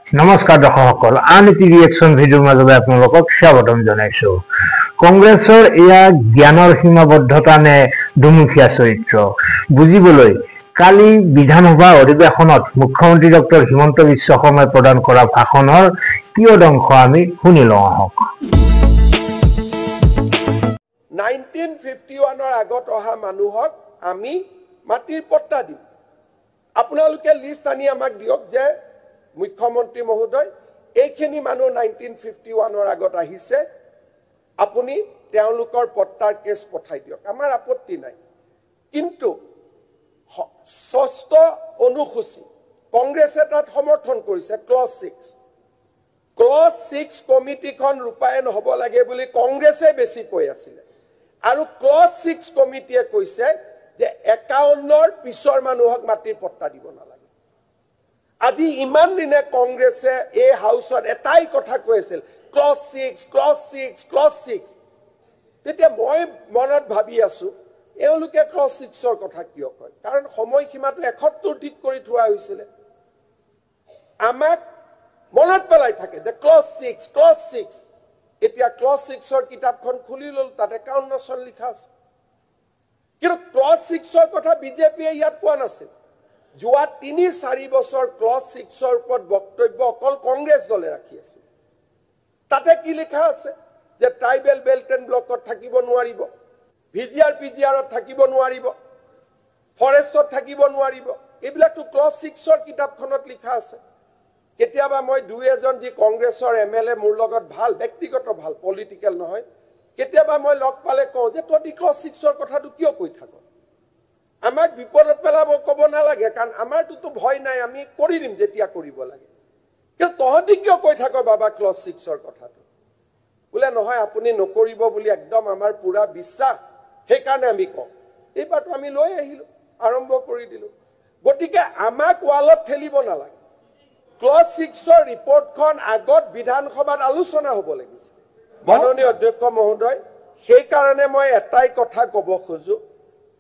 নমস্কাৰ দৰ্শক সকল, আন এটি ৰিয়েকশ্যন ভিডিঅ'ৰ মাজলৈ আপোনালোকক স্বাগতম জনাইছোঁ। কংগ্ৰেছৰ এয়া জ্ঞানৰ সীমাবদ্ধতা নে দুমুখীয়া চৰিত্ৰ বুজিবলৈ কালি বিধানসভা অধিৱেশনত মুখ্যমন্ত্ৰী ডক্টৰ হিমন্ত বিশ্ব শৰ্মাই প্ৰদান কৰা ভাষণৰ কিয়দংশ আমি শুনি লওঁ আহক। 1951 আগত অহা মানুহক আমি মাটিৰ পট্টা দিম। আপোনালোকে লিষ্ট আনি আমাক দিয়ক যে মুখ্যমন্ত্ৰী মহোদয় এইখিনি মানুহ 1951 আগত আহিছে, আপুনি তেওঁলোকৰ পট্টাৰ কেছ পঠাই দিয়ক, আমাৰ আপত্তি নাই। কিন্তু ষষ্ঠ অনুসূচী কংগ্ৰেছে তাত সমৰ্থন কৰিছে। ক্লজ 6 কমিটিখন ৰূপায়ণ হ'ব লাগে বুলি কংগ্ৰেছে বেছি কৈ আছিলে, আৰু ক্লজ 6 কমিটিয়ে কৈছে যে 51ৰ পিছৰ মানুহক মাটিৰ পট্টা দিব নালাগে। আজি ইমান দিনে কংগ্ৰেছে এই হাউচত এটাই কথা কৈ আছিল, ক্লজ 6। তেতিয়া মই মনত ভাবি আছো এওঁলোকে ক্লজ 6ৰ কথা কিয় কয়, কাৰণ সময়সীমাটো 71 ঠিক কৰি থোৱা হৈছিলে। আমাক মনত পেলাই থাকে যে ক্লজ 6। এতিয়া ক্লজ 6ৰ কিতাপখন খুলি লল, তাত 51 চন লিখা আছে, কিন্তু ক্লজ 6ৰ কথা বিজেপিয়ে ইয়াত কোৱা নাছিল। যোৱা 3-4 বছৰ ক্লজ 6ৰ ওপৰত বক্তব্য অকল কংগ্ৰেছ দলে ৰাখি আছে। তাতে কি লিখা আছে যে ট্ৰাইবেল বেল্ট এণ্ড ব্লকত থাকিব নোৱাৰিব, PGRত থাকিব নোৱাৰিব, ফৰেষ্টত থাকিব নোৱাৰিব, এইবিলাকতো ক্লজ 6ৰ কিতাপখনত লিখা আছে। কেতিয়াবা মই 2-এজন যি কংগ্ৰেছৰ MLA মোৰ লগত ভাল, ব্যক্তিগত ভাল, পলিটিকেল নহয়, কেতিয়াবা মই লগ পালে কওঁ যে তহঁতি ক্লজ 6ৰ কথাটো কিয় কৈ থাক, আমাক বিপদত পেলাব ক'ব নালাগে, কাৰণ আমাৰটোতো ভয় নাই, আমি কৰি দিম যেতিয়া কৰিব লাগে, কিন্তু তহঁতি কিয় কৈ থাক বাবা ক্লজ 6ৰ কথাটো? বোলে নহয়, আপুনি নকৰিব বুলি একদম আমাৰ পুৰা বিশ্বাস, সেইকাৰণে আমি কওঁ। এইবাৰটো আমি লৈ আহিলো, আৰম্ভ কৰি দিলো। গতিকে আমাক ৱালত ঠেলিব নালাগে। ক্লজ 6ৰ ৰিপৰ্টখন আগত বিধানসভাত আলোচনা হ'ব লাগিছিল। মাননীয় অধ্যক্ষ মহোদয়, সেইকাৰণে মই এটাই কথা ক'ব খোজো,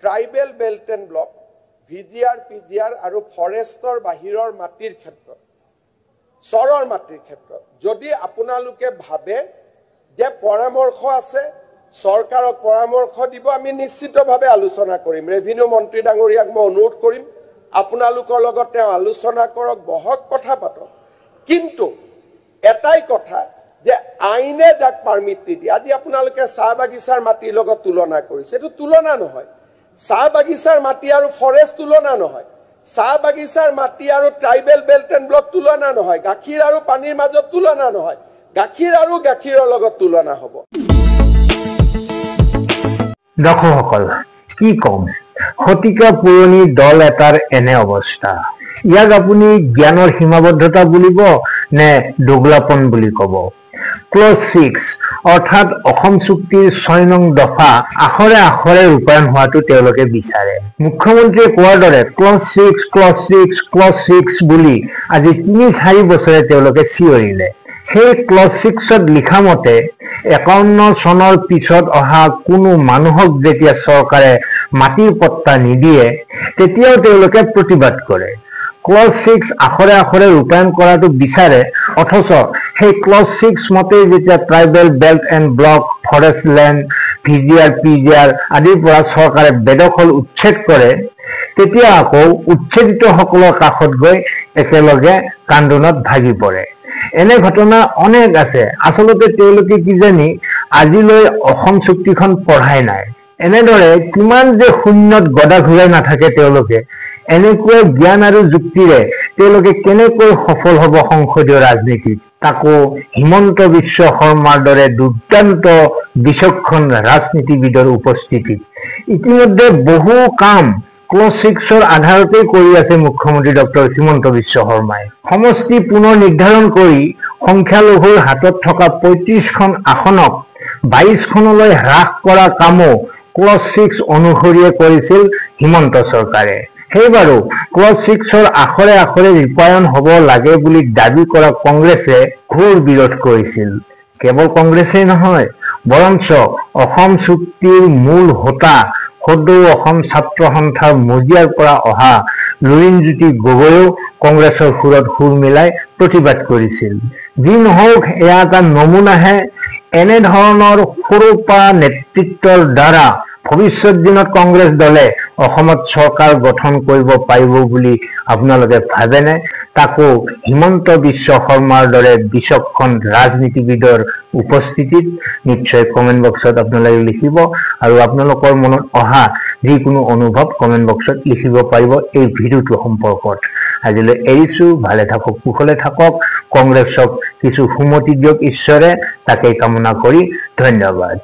tribal belt and block, PGR আৰু ফৰেষ্টৰ বাহিৰৰ মাটিৰ ক্ষেত্ৰত, চৰৰ মাটিৰ ক্ষেত্ৰত যদি আপোনালোকে ভাবে যে পৰামৰ্শ আছে, চৰকাৰক পৰামৰ্শ দিব, আমি নিশ্চিতভাৱে আলোচনা কৰিম। ৰেভিনিউ মন্ত্ৰী ডাঙৰীয়াক মই অনুৰোধ কৰিম, আপোনালোকৰ লগত তেওঁ আলোচনা কৰক, বহক, কথা পাতক। কিন্তু এটাই কথা যে আইনে যাক পাৰ্মিট নিদিয়ে, আজি আপোনালোকে চাহ বাগিচাৰ মাটিৰ লগত তুলনা কৰিছে, এইটো তুলনা নহয়। চাহ বাগিচাৰ মাটি আৰু ফৰেষ্ট তুলনা নহয়, চাহ বাগিচাৰ মাটি আৰু ট্ৰাইবেল বেল্ট এণ্ড ব্লক তুলনা নহয়, গাখীৰ আৰু পানীৰ মাজত তুলনা নহয়, গাখীৰ আৰু গাখীৰৰ লগত তুলনা হ'ব। দৰ্শকসকল, কি কম, শতিকা পুৰণি দল এটাৰ এনে অৱস্থা। ইয়াক আপুনি জ্ঞানৰ সীমাবদ্ধতা বুলিব নে দোগলাপন বুলি ক'ব? ক্লজ 6 অৰ্থাৎ অসম চুক্তিৰ 6 নং দফা আখৰে আখৰে ৰূপায়ণ হোৱাটো তেওঁলোকে বিচাৰে। মুখ্যমন্ত্ৰীয়ে কোৱাৰ দৰে ক্লজ 6 বুলি আজি 3-4 বছৰে তেওঁলোকে চিঞৰিলে। সেই ক্লজ 6ত লিখা মতে 51 চনৰ পিছত অহা কোনো মানুহক যেতিয়া চৰকাৰে মাটিৰ পট্টা নিদিয়ে, তেতিয়াও তেওঁলোকে প্ৰতিবাদ কৰে। ক্লজ 6 আখৰে আখৰে ৰূপায়ণ কৰাটো বিচাৰে, অথচ সেই ক্লজ 6 মতেই যেতিয়া tribal belt and block, forest land, PGR আদিৰ পৰা চৰকাৰে বেদখল উচ্ছেদ কৰে, তেতিয়া আকৌ উচ্ছেদিতসকলৰ কাষত গৈ একেলগে কান্দোনত ভাগি পৰে। এনে ঘটনা অনেক আছে। আচলতে তেওঁলোকে কিজানি আজিলৈ অসম চুক্তিখন পঢ়াই নাই। এনেদৰে কিমান যে শূন্যত গদা ঘূৰাই নাথাকে তেওঁলোকে। এনেকুৱা জ্ঞান আৰু যুক্তিৰে তেওঁলোকে কেনেকৈ সফল হ'ব সংসদীয় ৰাজনীতিত, তাকো হিমন্ত বিশ্ব শৰ্মাৰ দৰে দুৰ্দান্ত বিচক্ষণ ৰাজনীতিবিদৰ উপস্থিতিত। ইতিমধ্যে বহু কাম ক্লজ 6ৰ আধাৰতেই কৰি আছে মুখ্যমন্ত্ৰী ডক্টৰ হিমন্ত বিশ্ব শৰ্মাই। সমষ্টি পুনৰ নিৰ্ধাৰণ কৰি সংখ্যালঘুৰ হাতত থকা 35খন আসনক 22খনলৈ হ্ৰাস কৰা কামো ক্লজ 6 অনুসৰিয়ে কৰিছিল হিমন্ত চৰকাৰে। সেইবাৰো ক্লজ 6ৰ আখৰে আখৰে ৰূপায়ণ হ'ব লাগে বুলি দাবী কৰা কংগ্ৰেছে ঘোৰ বিৰোধ কৰিছিল। কেৱল কংগ্ৰেছেই নহয়, বৰঞ্চ অসম চুক্তিৰ মূল হোতা সদৌ অসম ছাত্ৰ সন্থাৰ মজিয়াৰ পৰা অহা লুৰিণজ্যোতি গগৈয়েও কংগ্ৰেছৰ সুৰত সুৰ মিলাই প্ৰতিবাদ কৰিছিল। যি নহওক এয়া এটা নমুনাহে এনেধৰণৰ সৰুপা নেতৃত্বৰ দ্বাৰা ভৱিষ্যত দিনত কংগ্ৰেছ দলে অসমত চৰকাৰ গঠন কৰিব পাৰিব বুলি আপোনালোকে ভাবেনে? তাকো হিমন্ত বিশ্ব শৰ্মাৰ দৰে বিচক্ষণ ৰাজনীতিবিদৰ উপস্থিতিত। নিশ্চয় কমেণ্ট বক্সত আপোনালোকে লিখিব আৰু আপোনালোকৰ মনত অহা যিকোনো অনুভৱ কমেণ্ট বক্সত লিখিব পাৰিব এই ভিডিঅ'টো সম্পৰ্কত। আজিলৈ এৰিছো, ভালে থাকক, কুশলে থাকক, কংগ্ৰেছক কিছু সুমতি দিয়ক ঈশ্বৰে, তাকেই কামনা কৰি ধন্যবাদ।